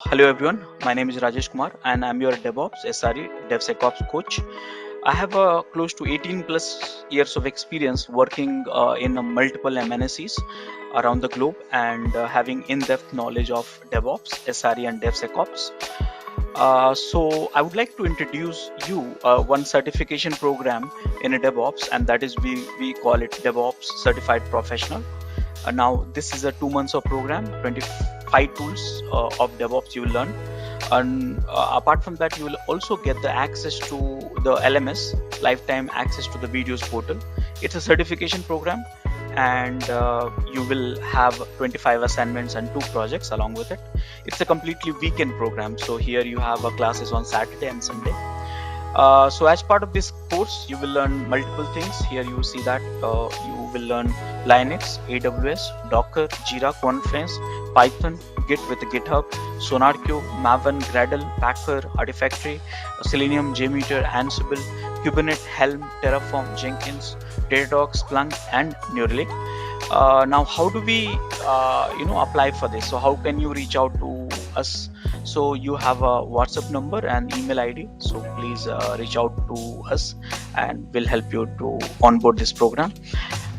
Hello everyone, my name is Rajesh Kumar and I'm your DevOps SRE DevSecOps coach. I have close to 18 plus years of experience working in multiple MNSEs around the globe and having in-depth knowledge of DevOps, SRE and DevSecOps. So I would like to introduce you one certification program in a DevOps, and that is we call it DevOps Certified Professional. Now this is a 2 months of program, 25 tools of DevOps you will learn, and apart from that you will also get the access to the LMS, lifetime access to the videos portal. It's a certification program, and you will have 25 assignments and 2 projects along with it. It's a completely weekend program, so here you have classes on Saturday and Sunday. So as part of this course, you will learn multiple things. Here you see that you will learn Linux, AWS, Docker, Jira, Confluence, Python, Git with GitHub, SonarQube, Maven, Gradle, Packer, Artifactory, Selenium, JMeter, Ansible, Kubernetes, Helm, Terraform, Jenkins, Datadog, Splunk, and Neuralink. Now, how do we, apply for this? So how can you reach out to us? So you have a WhatsApp number and email ID. So please reach out to us, and we'll help you to onboard this program.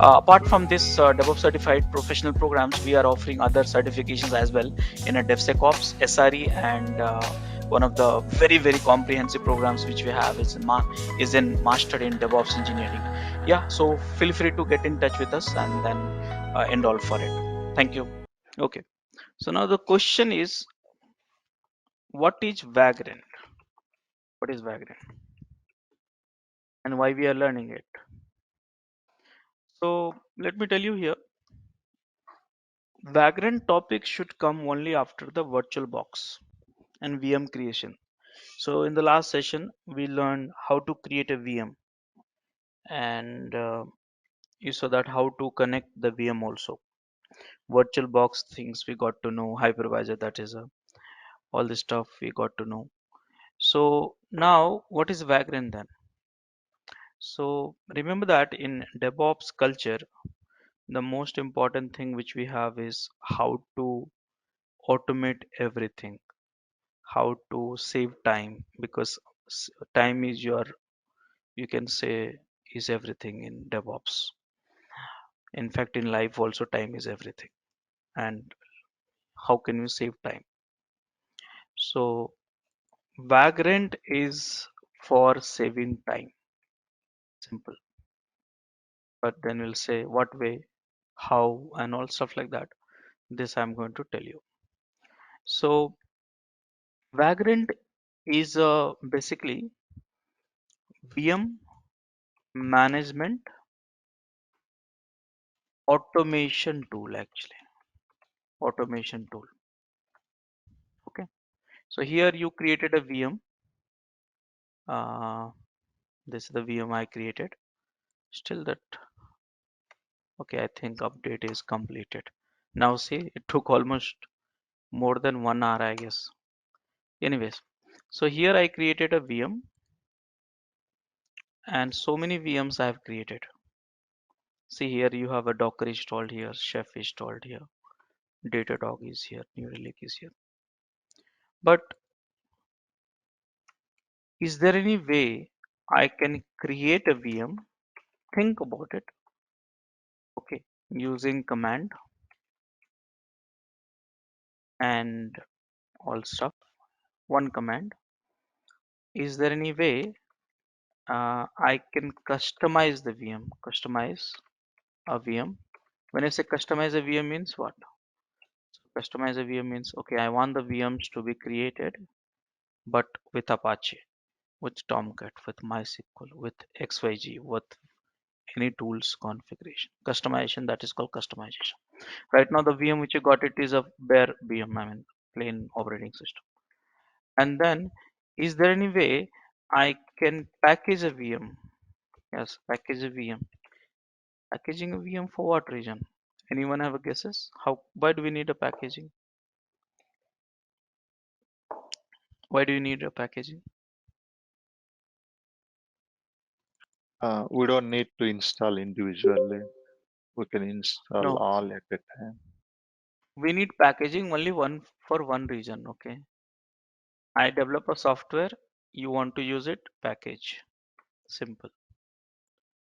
Apart from this DevOps certified professional programs, we are offering other certifications as well in a DevSecOps, SRE, and one of the very comprehensive programs which we have is in Master in DevOps Engineering. Yeah, so feel free to get in touch with us and then enroll for it. Thank you. Okay, so now the question is, what is Vagrant? What is Vagrant and why we are learning it? So let me tell you here, Vagrant topics should come only after the virtual box and VM creation. So in the last session, we learned how to create a VM, and you saw that how to connect the VM also. Virtual box things we got to know, hypervisor, that is all this stuff we got to know. So now what is Vagrant then? So remember that in DevOps culture, the most important thing which we have is how to automate everything, how to save time, because time is your, you can say, is everything in DevOps. In fact, in life also time is everything. And how can you save time? So Vagrant is for saving time. Simple. But then we'll say what way, how, and all stuff like that. This I'm going to tell you. So Vagrant is basically VM management automation tool, actually. Automation tool. Okay. So here you created a VM. Uh, this is the VM I created. Still that, okay, I think update is completed. Now see, it took almost more than 1 hour, I guess. Anyways, so here I created a VM, and so many VMs I have created. See here you have a Docker installed here, Chef installed here, Datadog is here, New Relic is here. But is there any way I can create a VM? Think about it. Okay, using command and all stuff. One command. Is there any way I can customize the VM? Customize a VM. When I say customize a VM means what? So customize a VM means, okay, I want the VMs to be created, but with Apache, with Tomcat, with MySQL, with XYZ, with any tools configuration. Customization, that is called customization. Right now the VM which you got, it is a bare VM, I mean plain operating system. And then is there any way I can package a VM? Yes, package a VM. Packaging a VM for what reason? Anyone have a guesses? Why do we need a packaging? Why do you need a packaging? We don't need to install individually. We can install No, all at a time. we need packaging only one for one reason. Okay, I develop a software, you want to use it, package. Simple.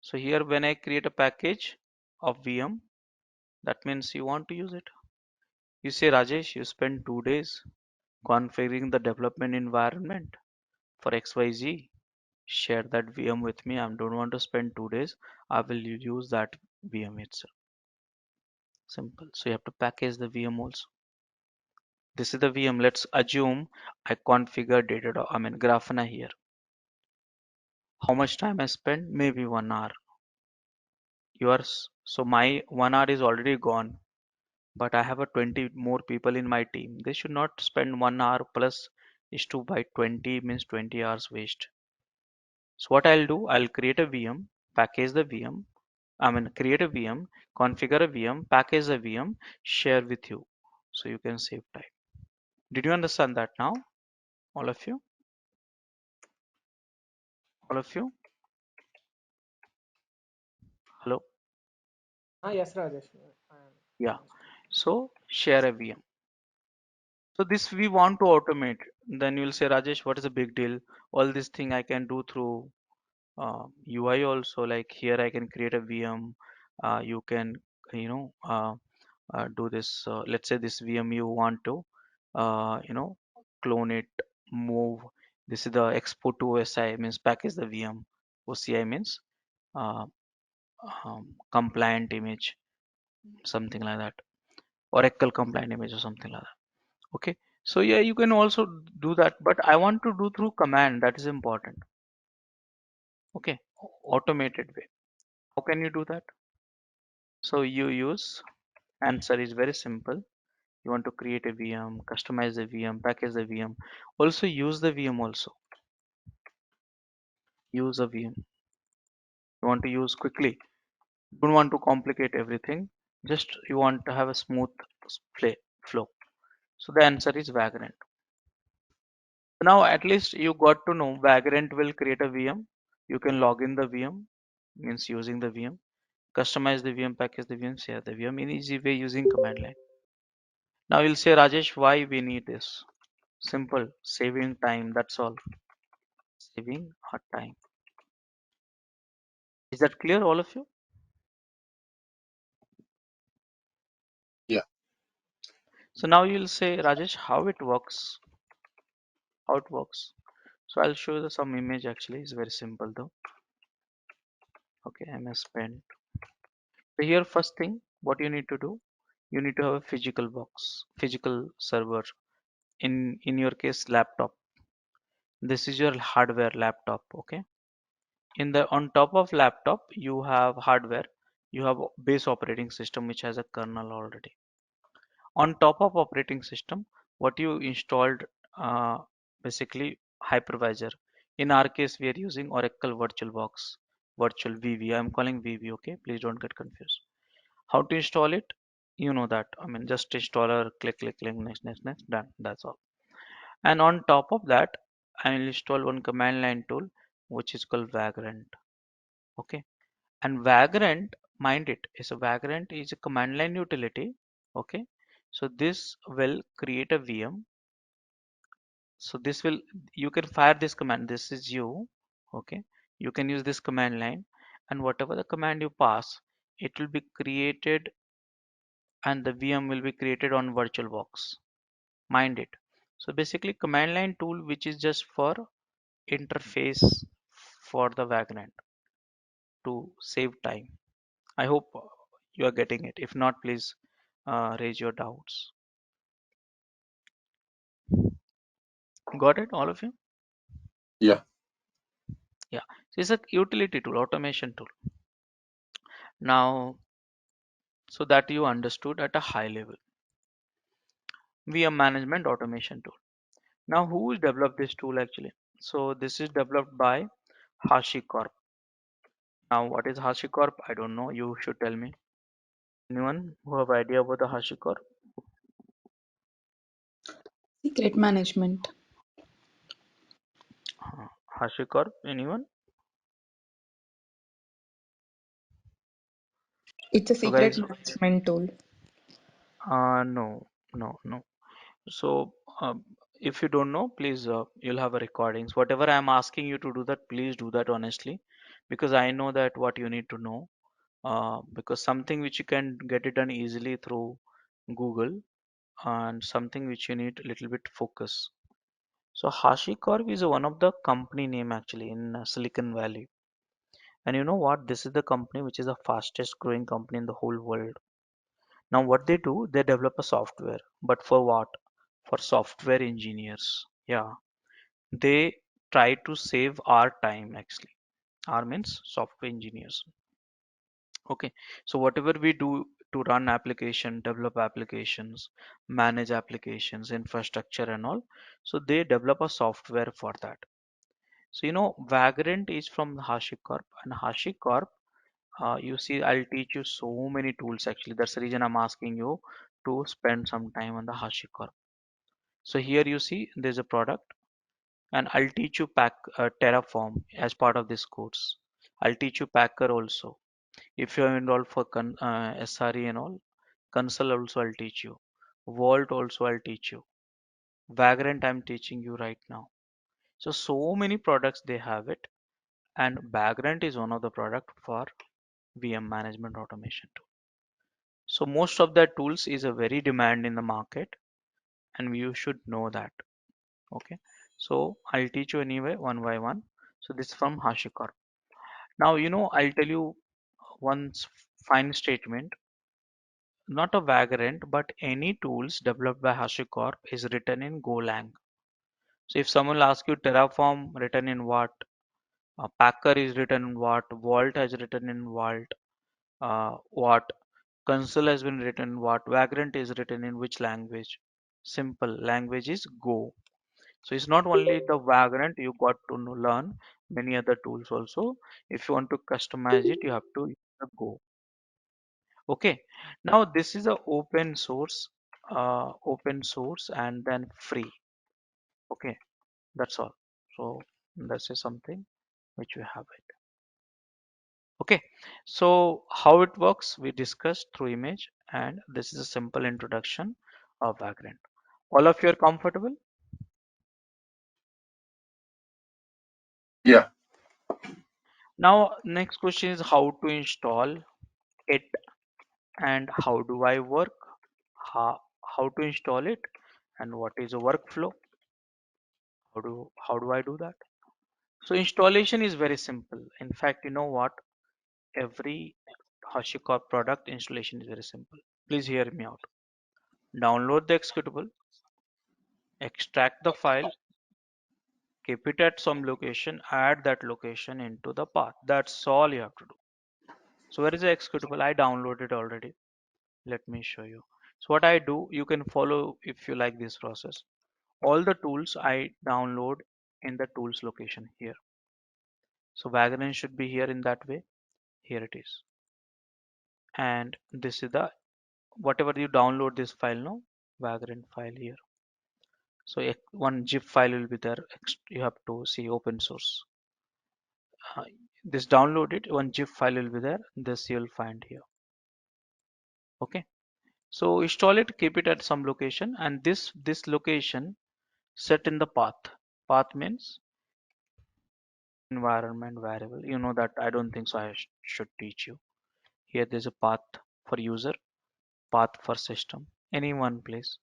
So here when I create a package of VM, that means you want to use it. You say, Rajesh, you spend 2 days configuring the development environment for XYZ. Share that VM with me. I don't want to spend 2 days. I will use that VM itself. Simple. So you have to package the VM also. This is the VM. Let's assume I configure data, I mean Grafana here. How much time I spend? Maybe 1 hour. Yours. So my 1 hour is already gone, but I have a 20 more people in my team. They should not spend 1 hour plus is 2 by 20 means 20 hours waste. So what I'll do, I'll create a VM, package the VM, I mean create a VM, configure a VM, package a VM, share with you. So you can save time. Did you understand that now? All of you? All of you? Hello? Yes, Rajesh. Yeah. Understood. So share a VM. So this we want to automate. Then you'll say, Rajesh, what is the big deal? All this thing I can do through UI also. Like here I can create a VM. You can, you know, do this. Let's say this VM you want to, clone it, move. This is the export to OSI means package the VM. OCI means uh, compliant image, something like that. Oracle compliant image or something like that. Okay, so yeah, you can also do that, but I want to do through command. That is important. Okay, automated way. How can you do that? So you use, answer is very simple. You want to create a VM, customize the VM, package the VM, also use the VM also. Use a VM. You want to use quickly. Don't want to complicate everything. Just you want to have a smooth play flow. So the answer is Vagrant. Now at least you got to know Vagrant will create a VM. You can log in the VM, means using the VM, customize the VM, package the VM, share the VM in easy way using command line. Now you'll say, Rajesh, why we need this? Simple, saving time, that's all. Saving our time. Is that clear, all of you? Yeah. So now you'll say, Rajesh, how it works? How it works? So I'll show you some image actually. It's very simple though. Okay, MS Pen. So here first thing, what you need to do, you need to have a physical box, physical server. In your case, laptop. This is your hardware laptop. Okay. In the on top of laptop, you have hardware. You have base operating system which has a kernel already. On top of operating system, what you installed, uh, basically hypervisor. In our case, we are using Oracle VirtualBox, virtual VV. I'm calling VV. Okay, please don't get confused. How to install it? You know that. I mean, just installer, click, click, click, next, next, next, done. That's all. And on top of that, I will install one command line tool which is called Vagrant. Okay, and Vagrant, mind it, is a Vagrant is a command line utility. Okay, so this will create a VM. So this will, you can fire this command. This is you. Okay, you can use this command line, and whatever the command you pass, it will be created, and the VM will be created on VirtualBox. Mind it. So basically, command line tool which is just for interface for the Vagrant to save time. I hope you are getting it. If not, please raise your doubts. Got it, all of you? Yeah. Yeah. So it's a utility tool, automation tool. Now, so that you understood at a high level. VM management automation tool. Now, who developed this tool actually? So this is developed by HashiCorp. Now, what is HashiCorp? I don't know. You should tell me. Anyone who have idea about the HashiCorp? Secret management. HashiCorp? Anyone? It's a So secret guys, management tool. no, no, no. So if you don't know, please, you'll have a recordings. Whatever I'm asking you to do that, please do that honestly, because I know that what you need to know. Because something which you can get it done easily through Google, and something which you need a little bit focus. So HashiCorp is one of the company name actually in Silicon Valley. And you know what? This is the company which is the fastest growing company in the whole world. Now what they do, they develop a software. But for what? For software engineers. Yeah. They try to save our time actually. R means software engineers. Okay. So whatever we do to run application, develop applications, manage applications, infrastructure and all. So they develop a software for that. So Vagrant is from HashiCorp, and HashiCorp, you see, I'll teach you so many tools actually. That's the reason I'm asking you to spend some time on the HashiCorp. So here you see there's a product, and I'll teach you Terraform as part of this course. I'll teach you Packer also. If you're enrolled for SRE and all, Console also I'll teach you. Vault also I'll teach you. Vagrant I'm teaching you right now. So many products they have it, and Vagrant is one of the product for VM management automation too. So most of the tools is a very demand in the market, and you should know that. Okay, so I'll teach you anyway one by one. So this is from HashiCorp. Now I'll tell you one fine statement. Not a Vagrant, but any tools developed by HashiCorp is written in Golang. So if someone will ask you Terraform written in what, Packer is written in what, Vault has written in what, Console has been written in what, Vagrant is written in which language? Simple language is Go. So it's not only the Vagrant, you got to learn many other tools also. If you want to customize it, you have to use the Go. Okay. Now this is a open source and then free. Okay, that's all. So this is something which we have it. Okay, so how it works, we discussed through image, and this is a simple introduction of Vagrant. All of you are comfortable? Yeah. Now, next question is how to install it and how do I work? How to install it and what is the workflow? How do I do that? So installation is very simple. In fact, you know what? Every HashiCorp product installation is very simple. Please hear me out. Download the executable, extract the file, keep it at some location, add that location into the path. That's all you have to do. So where is the executable? I downloaded already. Let me show you. So what I do, you can follow if you like this process. All the tools I download in the tools location here. So Vagrant should be here in that way. Here it is. And this is the whatever you download this file now, Vagrant file here. So one zip file will be there. You have to see open source. This downloaded one zip file will be there. This you'll find here. Okay. So install it, keep it at some location, and this location set in the path. Path means environment variable. You know that I don't think so. I should teach you. Here there's a path for user, path for system. Any one place.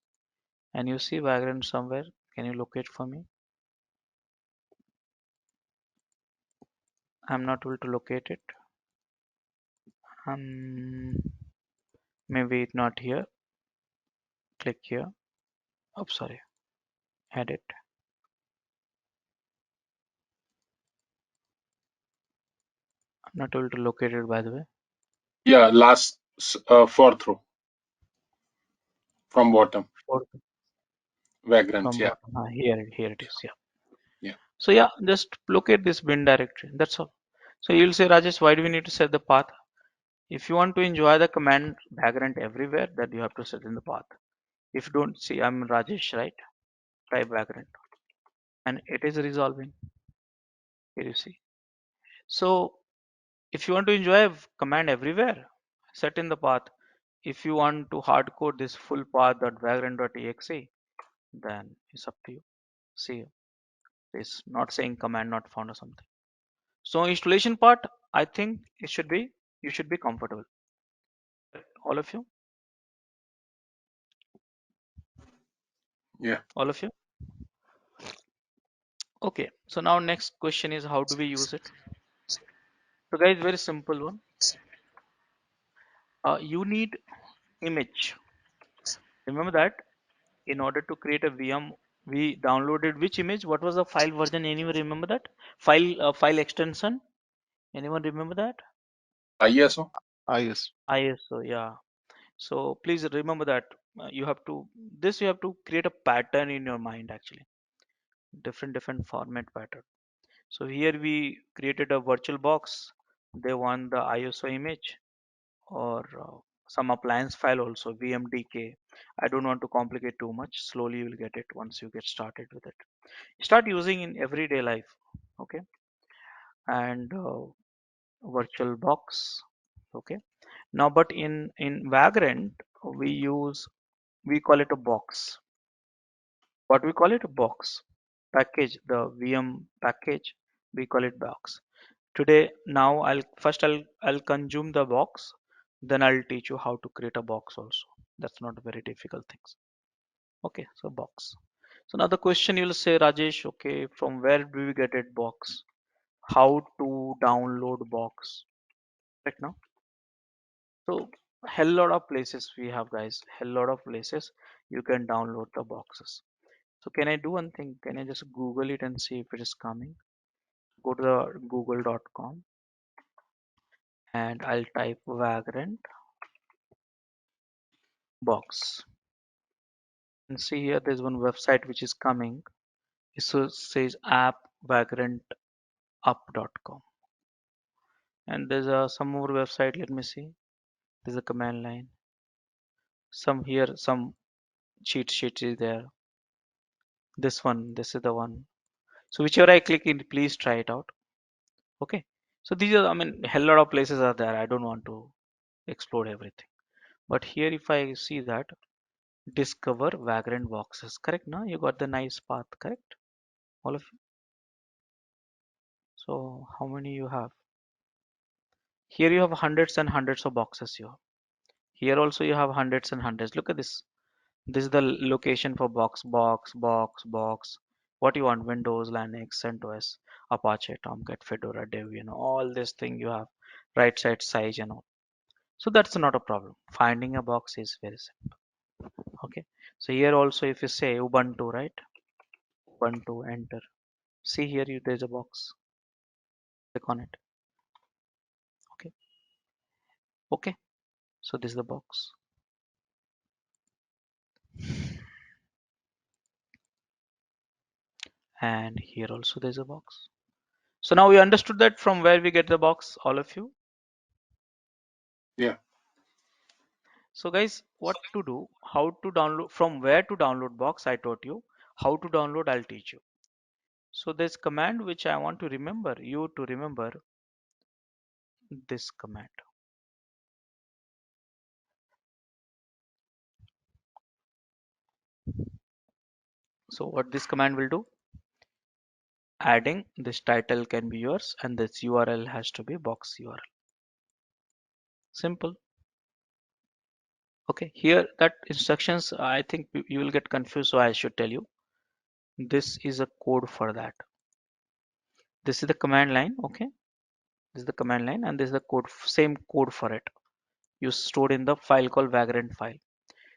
And you see Vagrant somewhere. Can you locate for me? I'm not able to locate it. Maybe it not here. Click here. Oh, sorry. Edit. I'm not able to locate it by the way. Yeah. Last fourth row from bottom. Or Vagrant. from Yeah. bottom. Here it is. Yeah. Yeah. So yeah, just locate this bin directory. That's all. So you'll say, Rajesh, why do we need to set the path? If you want to enjoy the command Vagrant everywhere, that you have to set in the path. If you don't see, I'm Rajesh, right? Type Vagrant, and it is resolving. Here you see. So if you want to enjoy command everywhere, set in the path. If you want to hardcode this full path.vagrant.exe, then it's up to you. See, it's not saying command not found or something. So installation part, I think you should be comfortable. All of you? Yeah. All of you? Okay. So now next question is how do we use it? So guys, very simple one. You need image. Remember that in order to create a VM, we downloaded which image? What was the file version? Anyone remember that? File extension? Anyone remember that? ISO. Yes. ISO, yeah. So please remember that you have to this you have to create a pattern in your mind actually. Different format pattern. So here we created a virtual box. They want the ISO image or some appliance file also VMDK. I don't want to complicate too much. Slowly you will get it once you get started with it. Start using in everyday life. Okay, and virtual box. Okay. Now, but in Vagrant we call it a box. What we call it a box package. The VM package we call it box. Today now I'll consume the box, then I'll teach you how to create a box also. That's not a very difficult things. Okay, so box. So now the question you'll say, Rajesh, okay, from where do we get it box? How to download box? Right now. So hell lot of places we have guys, hell lot of places you can download the boxes. So can I do one thing? Can I just Google it and see if it is coming? Go to the google.com and I'll type Vagrant box. And see here there's one website which is coming. It says app vagrantup.com. And there's some more website. Let me see. There's a command line. Some cheat sheet is there. This is the one. So whichever I click in, please try it out. Okay. So these are, I mean, hell lot of places are there. I don't want to explore everything. But here, if I see that, discover Vagrant Boxes. Correct? Now you got the nice path. Correct? All of you. So how many you have? Here you have hundreds and hundreds of boxes here. Here also you have hundreds and hundreds. Look at this. This is the location for box. What you want? Windows, Linux, CentOS, Apache, Tomcat, Fedora, Debian, all this thing you have. Right side size and all. So that's not a problem. Finding a box is very simple. Okay. So here also if you say Ubuntu, right? Ubuntu, enter. See here there's a box. Click on it. Okay. Okay. So this is the box. And here also there's a box. So now we understood that from where we get the box, all of you. Yeah. So guys, what to do, how to download, from where to download box, I taught you. How to download, I'll teach you. So there's command which I want to remember, you to remember this command. So what this command will do, adding this title can be yours and this URL has to be box URL. Simple. Okay, here that instructions, I think you will get confused, so I should tell you. This is a code for that. This is the command line, okay? This is the command line and this is the code, same code for it. You stored in the file called Vagrantfile.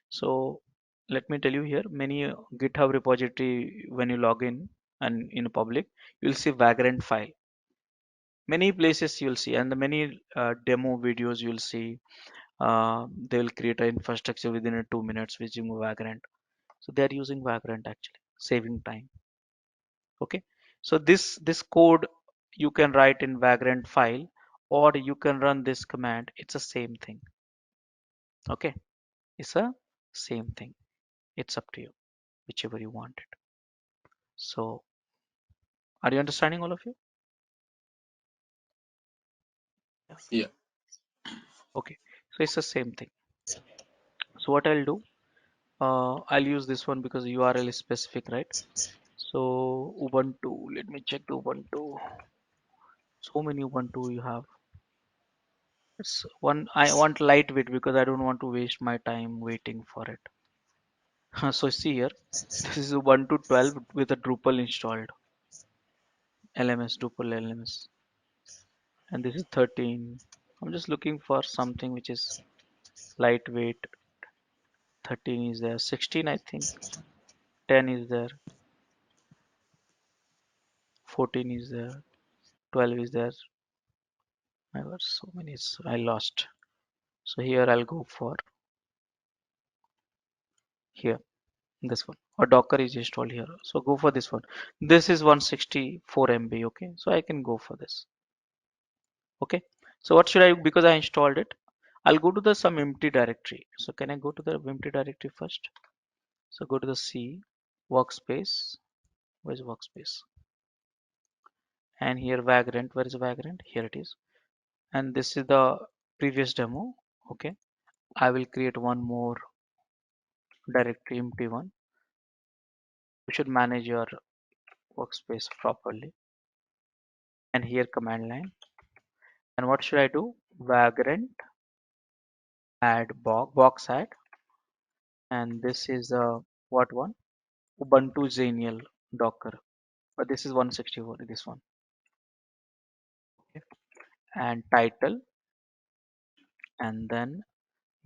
So let me tell you here, many GitHub repository, when you log in and in public, you'll see Vagrantfile. Many places you'll see, and the many demo videos you'll see. They'll create an infrastructure within 2 minutes using Vagrant. So they are using Vagrant actually, saving time. Okay. So this code you can write in Vagrantfile, or you can run this command. It's the same thing. Okay. It's a same thing. It's up to you, whichever you want it. So are you understanding, all of you? Yes. Yeah. Okay. So it's the same thing. So what I'll do, I'll use this one because URL is specific, right? So Ubuntu, let me check the Ubuntu. So many Ubuntu you have. It's one I want lightweight because I don't want to waste my time waiting for it. So see here, this is Ubuntu 12 with a Drupal installed. LMS, Drupal LMS. And this is 13. I'm just looking for something which is lightweight. 13 is there, 16 I think, 10 is there, 14 is there, 12 is there. I got so many, I lost. So here I'll go for here, this one. Or Docker is installed here. So go for this one. This is 164 MB, okay? So I can go for this. Okay. So what should I, because I installed it, I'll go to the some empty directory. So can I go to the empty directory first? So go to the C, workspace. Where's workspace? And here Vagrant, where is Vagrant? Here it is. And this is the previous demo. Okay. I will create one more directory, empty one. You should manage your workspace properly. And here command line. And what should I do? Vagrant add box add. And this is what one? Ubuntu Xenial Docker. But this is 164, this one. Okay. And title and then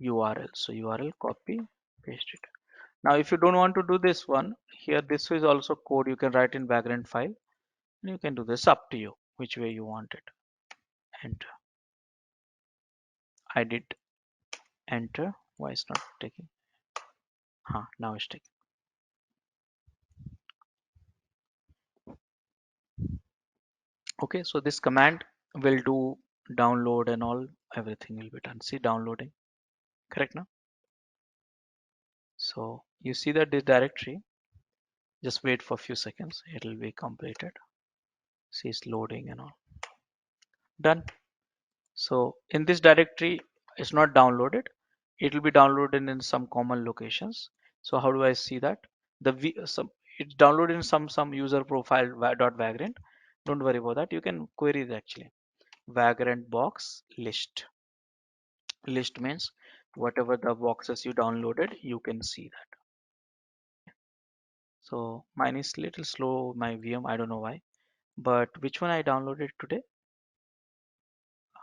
URL. So URL copy, paste it. Now if you don't want to do this one, here this is also code you can write in Vagrantfile. And you can do this, up to you, which way you want it. Enter. I did enter. Why it's not taking? Now it's taking. Okay, so this command will do download and all, everything will be done. See, downloading, correct now? So you see that this directory, just wait for a few seconds, it will be completed. See, it's loading and all. Done. So in this directory, it's not downloaded. It will be downloaded in some common locations. So how do I see that? It's downloaded in some user profile .vagrant. Don't worry about that. You can query it actually. Vagrant box list. List means whatever the boxes you downloaded, you can see that. So mine is little slow, my VM, I don't know why. But which one I downloaded today?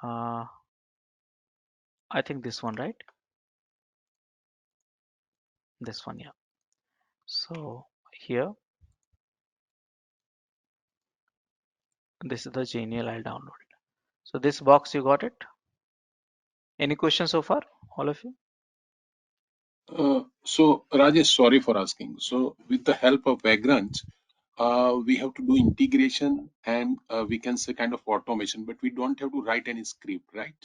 I think this one, right? This one, yeah. So here, this is the Genial I'll download it. So this box, you got it? Any questions so far, all of you? So Rajesh, sorry for asking. So with the help of Vagrant, we have to do integration and we can say kind of automation, but we don't have to write any script, right?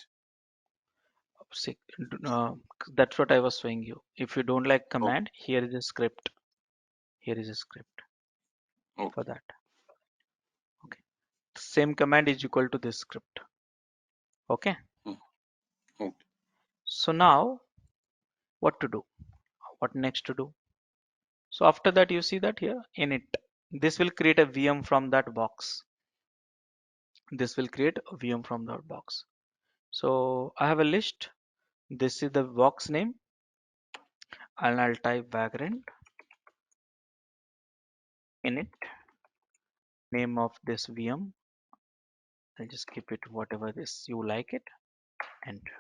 See, uh, that's what I was showing you. If you don't like Okay. command, here is a script. Here is a script for Okay. that. Okay. Same command is equal to this script. Okay. Hmm. Okay. So now what to do? What next to do? So after that, you see that here init. This will create a VM from that box. This will create a VM from that box. So I have a list. This is the box name, and I'll type Vagrant init, name of this VM. I'll just keep it whatever this you like it. Enter.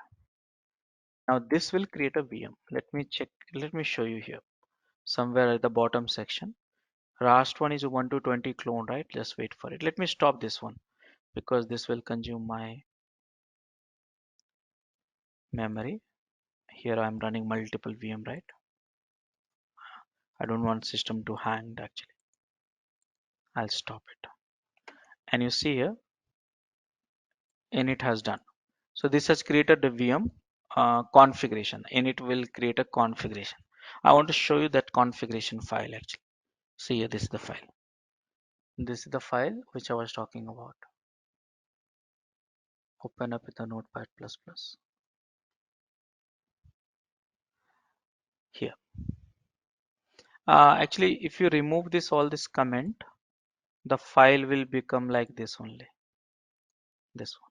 Now this will create a VM. Let me check. Let me show you here. Somewhere at the bottom section. Last one is Ubuntu 20 clone, right? Just wait for it. Let me stop this one because this will consume my memory. Here I'm running multiple VM, right? I don't want system to hang actually. I'll stop it. And you see here, init has done. So this has created the VM configuration. Init will create a configuration. I want to show you that configuration file actually. See here, this is the file. This is the file which I was talking about. Open up with the Notepad++. Here. Actually, if you remove this all this comment, the file will become like this only. This one.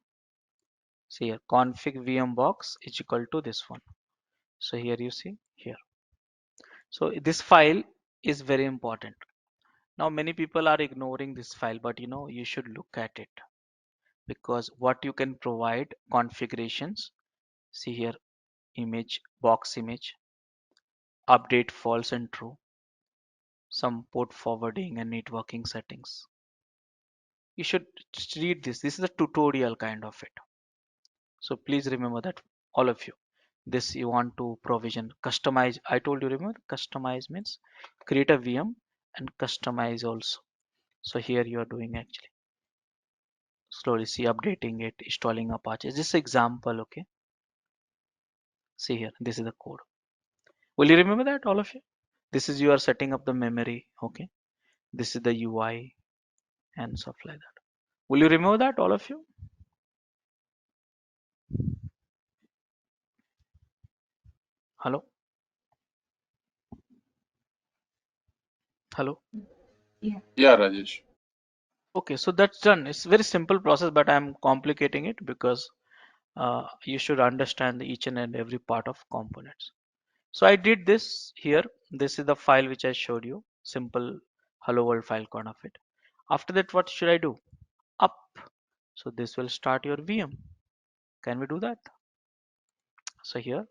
See here, config VM box is equal to this one. So here you see here. So this file is very important. Now many people are ignoring this file, but you should look at it, because what you can provide configurations. See here, image, box image, update false and true, some port forwarding and networking settings. You should just read this. This is a tutorial kind of it. So please remember that, all of you. This you want to provision, customize. I told you, remember, customize means create a VM and customize also. So here you are doing actually. Slowly see updating it, installing Apache. This example, okay? See here, this is the code. Will you remember that, all of you? This is you are setting up the memory, okay? This is the UI and stuff like that. Will you remember that, all of you? Hello? Hello? Yeah. Yeah, Rajesh. Okay, so that's done. It's very simple process, but I'm complicating it because you should understand each and every part of components. So I did this here. This is the file which I showed you. Simple hello world file kind of it. After that, what should I do? Up. So this will start your VM. Can we do that? So here,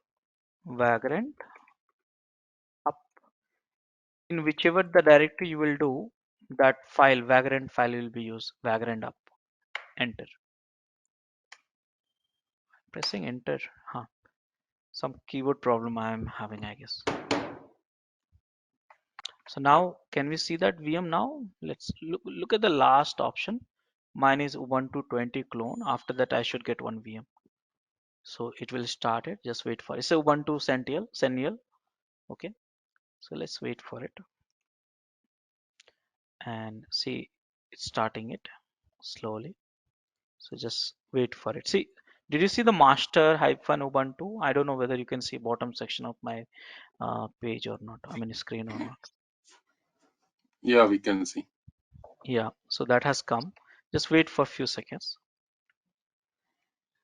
Vagrant up. In whichever the directory you will do, that file, Vagrant file will be used. Vagrant up. Enter. Pressing enter. Huh. Some keyboard problem I am having, I guess. So now can we see that VM now? Let's look at the last option. Mine is Ubuntu 20 clone. After that I should get one VM. So it will start it. Just wait for it. It's a Ubuntu Centennial. Okay. So let's wait for it and see it's starting it slowly. So just wait for it. See, did you see the master hyphen Ubuntu? I don't know whether you can see bottom section of my page or not. I mean screen or not. Yeah, we can see. Yeah. So that has come. Just wait for a few seconds.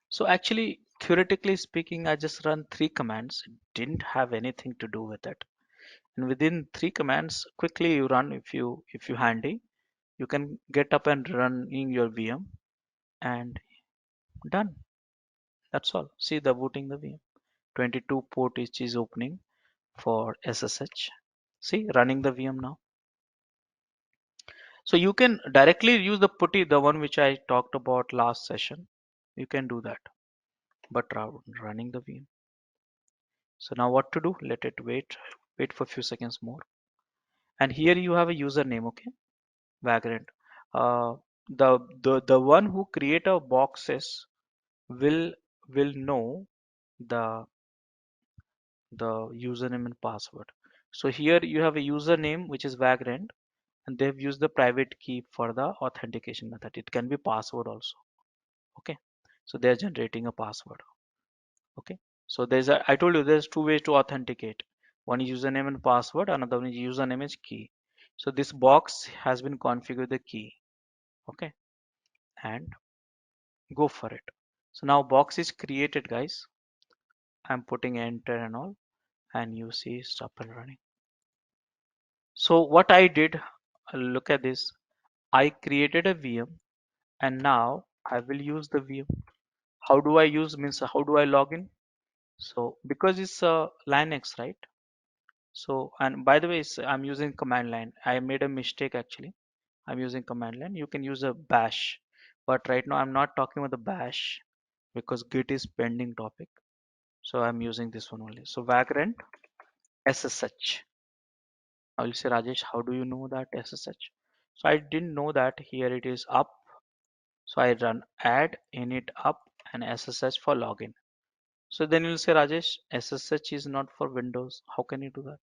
So actually, theoretically speaking, I just run 3 commands. It didn't have anything to do with it. And within 3 commands, quickly you run if you handy, you can get up and running your VM and done. That's all. See the booting the VM. 22 port which is opening for SSH. See running the VM now. So you can directly use the putty, the one which I talked about last session. You can do that, but running the VM. So now what to do? Let it wait for a few seconds more. And here you have a username, okay? Vagrant. Uh, the one who create a boxes will know the username and password. So here you have a username which is Vagrant, and they've used the private key for the authentication method. It can be password also. Okay. So they're generating a password. Okay. So I told you there's 2 ways to authenticate. One is username and password, another one is username is key. So this box has been configured the key. Okay. And go for it. So now box is created, guys. I'm putting enter and all, and you see it's up and running. So what I did, look at this. I created a VM and now I will use the VM. How do I use means how do I log in? So because it's Linux, right? So, and by the way, I'm using command line. I made a mistake actually. I'm using command line. You can use a bash, but right now I'm not talking about the bash because Git is pending topic. So I'm using this one only. So Vagrant SSH. I will say, Rajesh, how do you know that SSH? So I didn't know that. Here it is up. So I run add init up and SSH for login. So then you'll say, Rajesh, SSH is not for Windows. How can you do that?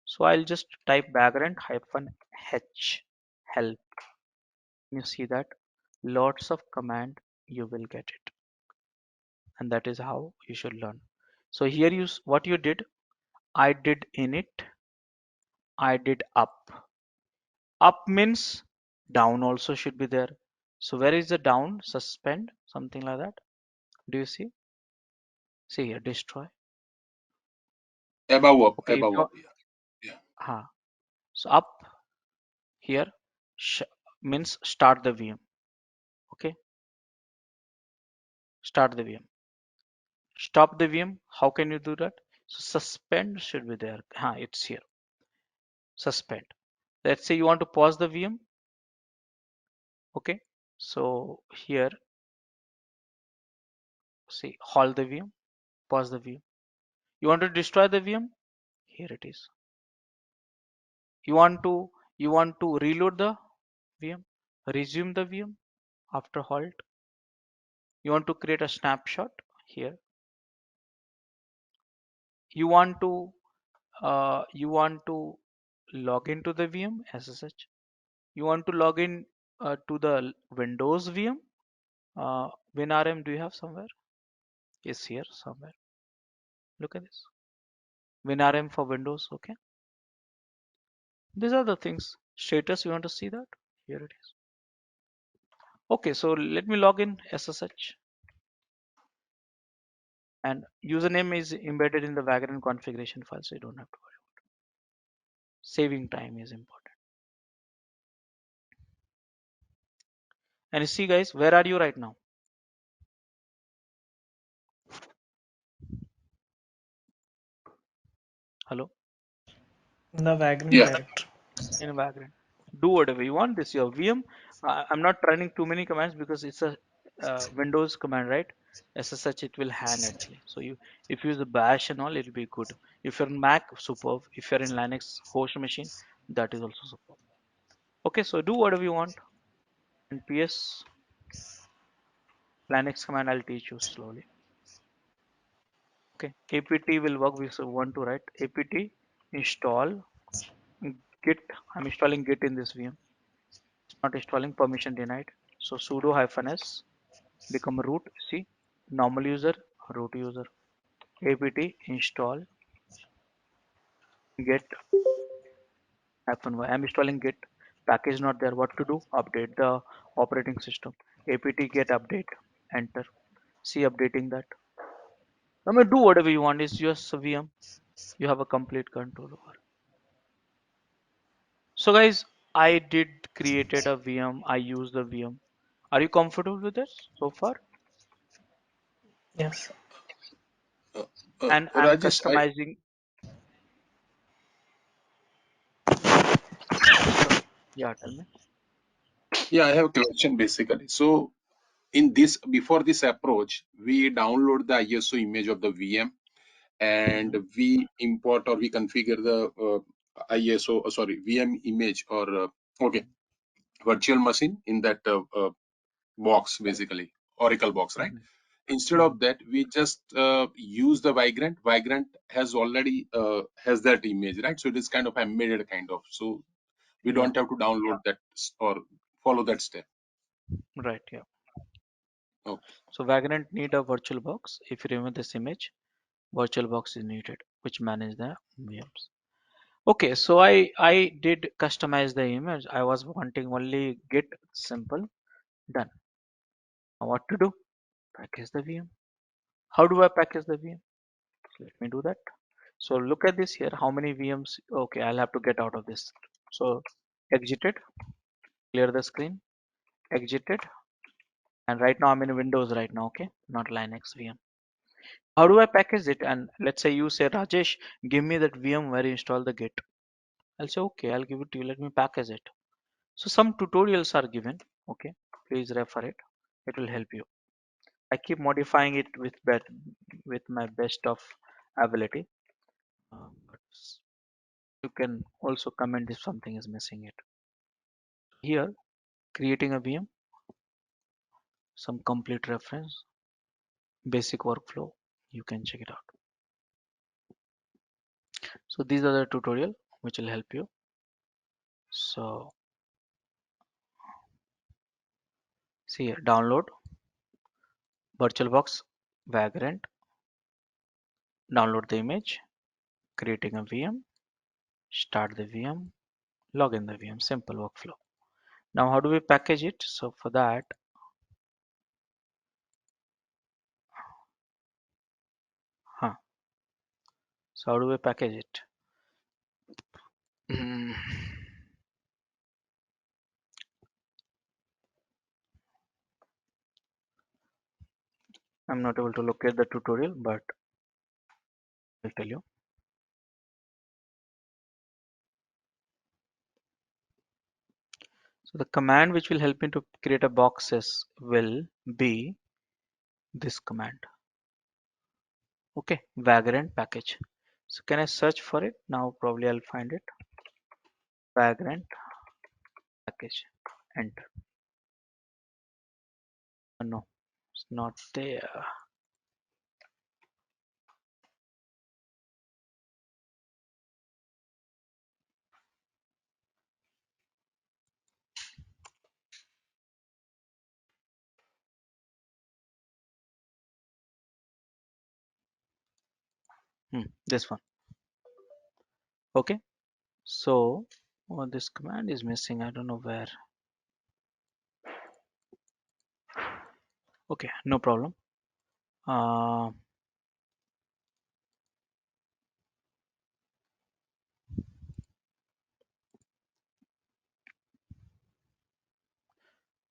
So I'll just type vagrant hyphen h help. You see that lots of command you will get it, and that is how you should learn. So here what you did, I did init, I did up. Up means down also should be there. So where is the down? Suspend, something like that. Do you see? See here, destroy. Above up, Okay, if above you up. Yeah. Yeah. so up here means start the VM. Okay, start the VM. Stop the VM. How can you do that? So suspend should be there. It's here. Suspend. Let's say you want to pause the VM. Okay, so here, see, halt the VM, pause the VM. You want to destroy the VM? Here it is. You want to reload the VM, resume the VM after halt. You want to create a snapshot here. You want to log into the VM as such. You want to log in to the Windows VM. WinRM, do you have somewhere? Is here somewhere. Look at this. WinRM for Windows. Okay. These are the things. Status, you want to see that? Here it is. Okay, so let me log in SSH. And username is embedded in the Vagrant configuration file, so you don't have to worry. Saving time is important. And you see, guys, where are you right now? Hello? The Vagrant Yeah. directory. In Vagrant. Do whatever you want. This your VM. I'm not running too many commands because it's a Windows command, right? SSH, it will hang actually. So if you use the bash and all, it'll be good. If you're in Mac, superb. If you're in Linux host machine, that is also superb. Okay, so do whatever you want. And PS Linux command, I'll teach you slowly. Okay, apt will work with one to write apt install git. I'm installing git in this VM. It's not installing, permission denied. So sudo -s become root. See, normal user, root user. Apt install git -y. I'm installing git. Package not there. What to do? Update the operating system. Apt get update. Enter. See, updating that. I mean, do whatever you want. It's just a VM. You have a complete control over. So guys, I did created a VM. I use the VM. Are you comfortable with this so far? Yes. Uh, And I'm Rajesh, customizing. So yeah, tell me. yeah, I have a question basically. So in this, before this approach, we download the ISO image of the VM and Mhm. we import or we configure the ISO, sorry, VM image or okay, virtual machine in that box, basically Oracle box, right? Mhm. Instead Mhm. of that, we just use the Vagrant. Vagrant has already has that image, right? So it is kind of embedded kind of. So we Yeah, don't have to download that or follow that step. right. Yeah. Okay. So Vagrant need a virtual box. If you remember this image, virtual box is needed, which manage the VMs. Okay, so I did customize the image. I was wanting only git simple done. Now what to do? Package the VM. How do I package the VM? Let me do that. So look at this here. How many VMs? Okay, I'll have to get out of this. So exited, clear the screen, exited, and right now I'm in Windows right now. Okay, not Linux VM. How do I package it? And let's say you say, Rajesh, give me that VM where you install the Git. I'll say, okay, I'll give it to you. Let me package it. So some tutorials are given. Okay, please refer it. It will help you. I keep modifying it with my best of ability. But you can also comment if something is missing it. Here, creating a VM, some complete reference, basic workflow. You can check it out. So these are the tutorial which will help you. So see here, download VirtualBox Vagrant, download the image, creating a VM, start the VM, log in the VM, simple workflow. Now how do we package it? So for that, so how do we package it? Mm, I'm not able to locate the tutorial, but I'll tell you. So the command which will help me to create a boxes will be this command. Okay, Vagrant package. So can I search for it? Now probably I'll find it. Vagrant package. Enter. No, it's not there. This one. Okay. So this command is missing. I don't know where. Okay, no problem. Uh,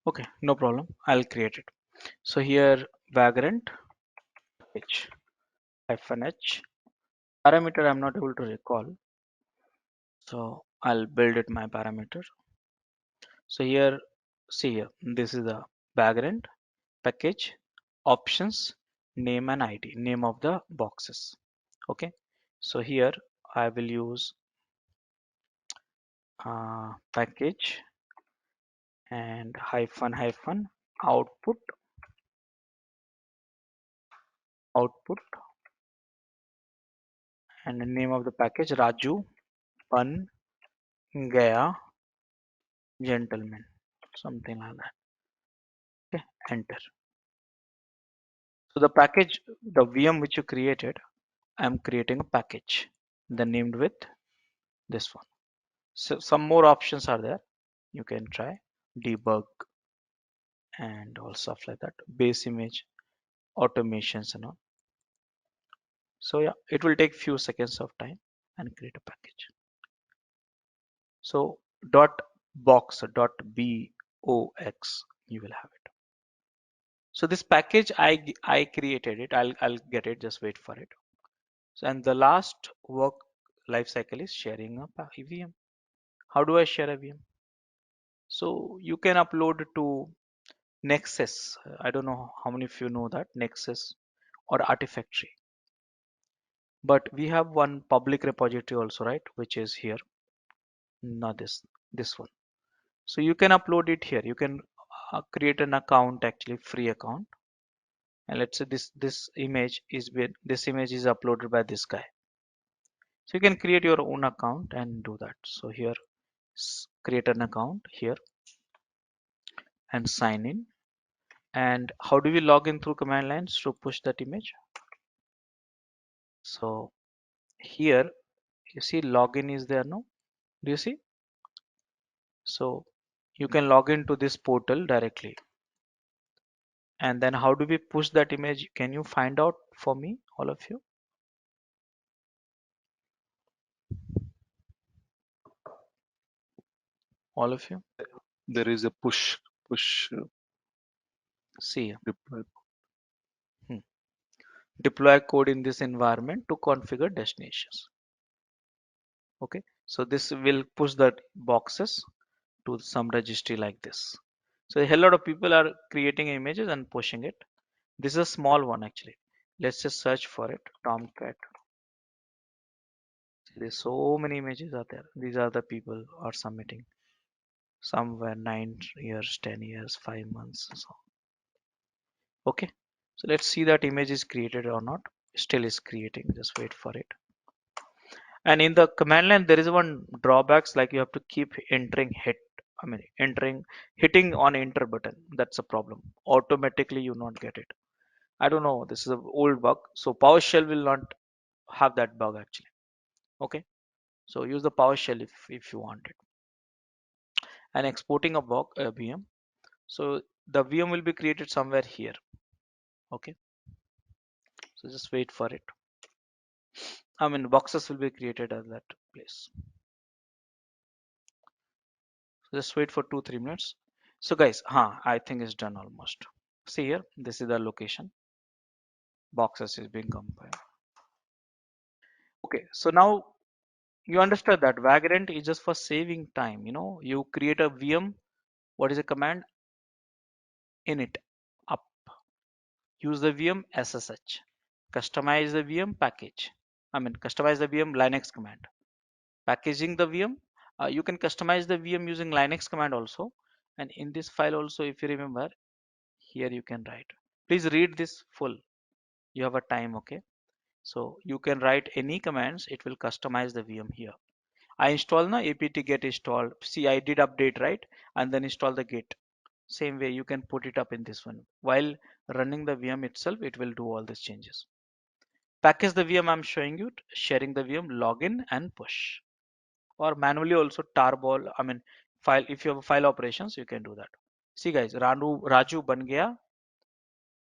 okay, no problem. I'll create it. So here Vagrant package -h parameter I'm not able to recall. So I'll build it my parameter. So here, see here, this is the Vagrant package options, name and ID, name of the boxes. Okay, so here I will use package and hyphen output output and the name of the package Raju Pan Gaya Gentleman, something like that. Okay, enter. So the package, the VM which you created, I'm creating a package, then named with this one. So some more options are there. You can try debug and all stuff like that. Base image, automations and all. So yeah, it will take few seconds of time and create a package. So dot box dot box you will have it. So this package I created it. I'll get it. Just wait for it. So and the last work life cycle is sharing a VM. How do I share a VM? So you can upload to Nexus. I don't know how many of you know that Nexus or Artifactory. But we have one public repository also, right? Which is here. Not this one. So you can upload it here. You can create an account, actually free account. And let's say this image is uploaded by this guy. So you can create your own account and do that. So here, create an account here and sign in. And how do we log in through command lines to push that image? So here you see login is there, no? Do you see? So you can log into this portal directly. And then how do we push that image? Can you find out for me, all of you? All of you? There is a push See, deploy. deploy code in this environment to configure destinations. Okay, so this will push the boxes to some registry like this. So a hell lot of people are creating images and pushing it. This is a small one actually. Let's just search for it. Tomcat. There's so many images are there. These are the people are submitting. Some were 9 years, 10 years, 5 months. So okay. So let's see that image is created or not. Still is creating. Just wait for it. And in the command line, there is one drawbacks like you have to keep entering hitting on enter button. That's a problem. Automatically you not get it. I don't know. This is an old bug. So PowerShell will not have that bug actually. Okay. So use the PowerShell if you want it. And exporting a VM. So the VM will be created somewhere here. Okay. So just wait for it. I mean, boxes will be created at that place. So just wait for 2-3 minutes. So guys, I think it's done almost. See here, this is the location. Boxes is being compiled. Okay, so now you understand that Vagrant is just for saving time. You create a VM. What is a command? Init up. Use the VM SSH. Customize the VM package. I mean, customize the VM Linux command. Packaging the VM. You can customize the VM using Linux command also. And in this file also, if you remember, here you can write. Please read this full. You have a time, okay? So you can write any commands. It will customize the VM here. I install na apt get installed. See, I did update, right? And then install the git. Same way you can put it up in this one. While running the VM itself, it will do all these changes. Package the VM I'm showing you, sharing the VM, login and push. Or manually also tarball, I mean, file, if you have file operations, you can do that. See guys, Raju ban gaya.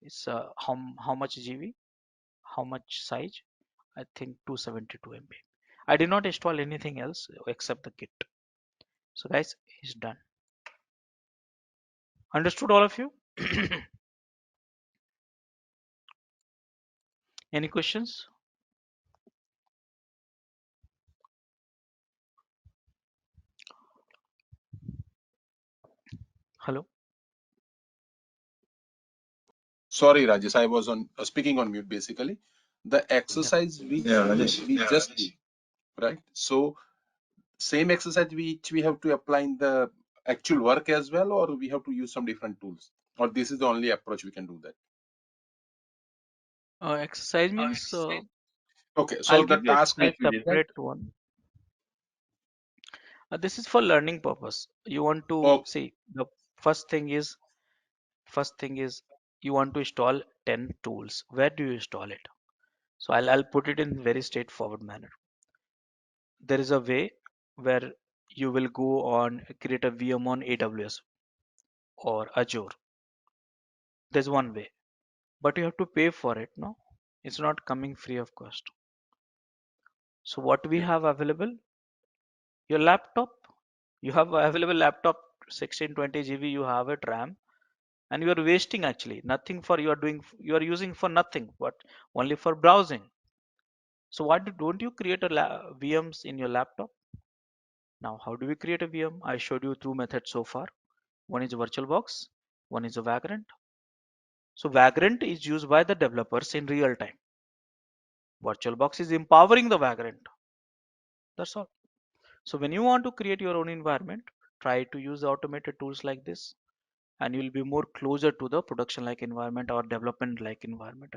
It's how much GB? How much size? I think 272 MB. I did not install anything else except the Git. So guys, it's done. Understood all of you? Any questions? Hello? Sorry, Rajesh, I was on speaking on mute basically. The Yeah. exercise which we just did, right? So same exercise which we have to apply in the actual work as well, or we have to use some different tools, or this is the only approach we can do that. Exercise means Okay, I'll so the give you task exercise which we did, right? separate one. This is for learning purpose. You want to Oh, see the first thing is first thing is you want to install 10 tools. Where do you install it? So I'll put it in very straightforward manner. There is a way where you will go on create a VM on AWS or Azure. There's one way, but you have to pay for it. No, it's not coming free of cost. So what we okay. have available, your laptop, you have available laptop 1620 GB, you have it RAM, and you are wasting actually nothing for you are doing, you are using for nothing, but only for browsing. So don't you create a VMs in your laptop? Now, how do we create a VM? I showed you two methods so far. One is a VirtualBox, one is a Vagrant. So Vagrant is used by the developers in real time. VirtualBox is empowering the Vagrant. That's all. So when you want to create your own environment, try to use automated tools like this, and you'll be more closer to the production like environment or development like environment.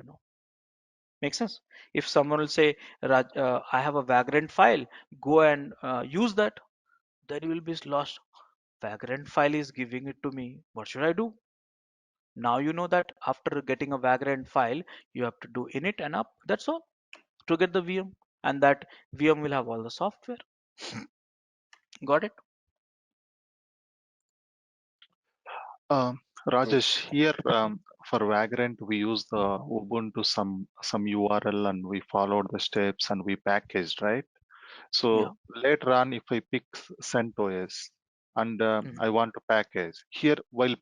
Make sense? If someone will say, I have a Vagrant file, go and use that, then you will be lost. Vagrant file is giving it to me. What should I do? Now you know that after getting a Vagrant file, you have to do init and up. That's all to get the VM, and that VM will have all the software. Got it? Um, Rajesh, here for Vagrant, we use the Ubuntu some URL and we followed the steps and we packaged, right? Yeah. So later on, if I pick CentOS and Mhm. I want to package here, while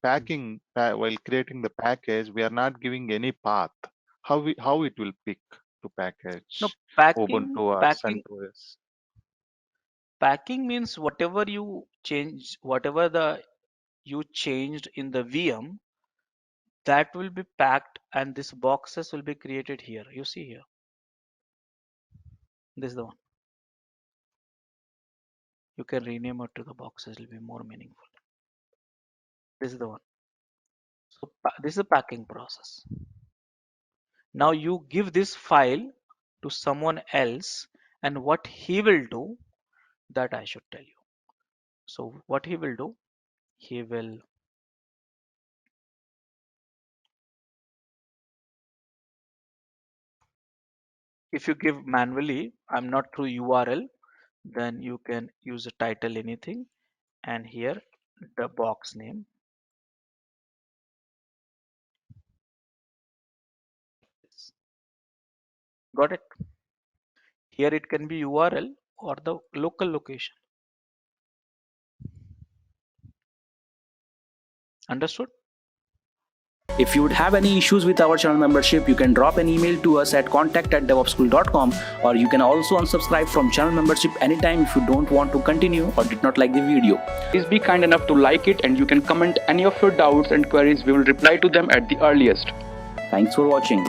while creating the package, we are not giving any path. How it will pick to No, package packing, Ubuntu or packing, CentOS? packing means whatever you change, whatever the you changed in the VM, that will be packed, and this boxes will be created here. You see here, this is the one. You can rename it to the boxes. It will be more meaningful. This is the one. So this is the packing process. Now you give this file to someone else, and what he will do, that I should tell you. So what he will do, he will, if you give manually, I'm not through URL, Then you can use a title anything, and here the box name. Got it? Here it can be URL or the local location. Understood? If you would have any issues with our channel membership, you can drop an email to us at contact@devopsschool.com, or you can also unsubscribe from channel membership anytime if you don't want to continue or did not like the video. Please be kind enough to like it, and you can comment any of your doubts and queries. We will reply to them at the earliest. Thanks for watching.